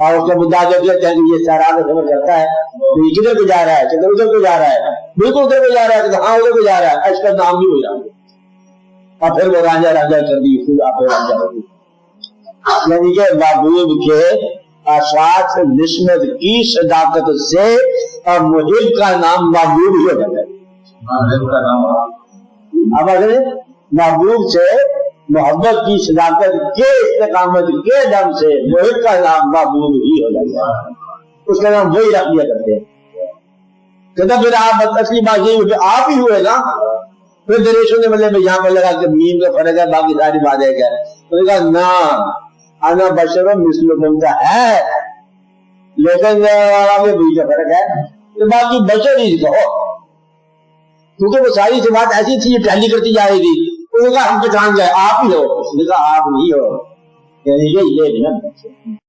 और उसका मुद्दा जब लेते हैं कि ये सारा में खबर करता है तो ये किधर को जा रहा है, किधर उधर को जा रहा है, बिल्कुल उधर को जा रहा है, हाँ उधर को जा रहा है, इसका नाम भी हो जाए और फिर वो राजा राजा कर दी, फिर आप राजा होगी। यानी कि महबूब के साथ निस्बत की सदाकत से और मुहिब का नाम महबूब ही हो जाता है। अब अगर महबूब से मोहब्बत की सदाकत के इस्तेकामत के दम से मुहिब का नाम महबूब ही हो जाता है, उसका नाम वही रख दिया करते हैं। तो फिर आप असली बात यही आप ही हुए ना, फिर दरेशों ने मतलब यहाँ पर लगा कि मीम का फर्क है, बाकी सारी बात है क्या, तो कहा ना आना बशर मिसलुकुम का है, लेकिन आगे बीच का फर्क है, तो बाकी बशर ही कहो, क्योंकि वो सारी सी बात ऐसी थी टहली करती जा रही थी, उन्होंने कहा हम पहचान गए आप ही हो, उसने कहा आप नहीं हो, यानी ये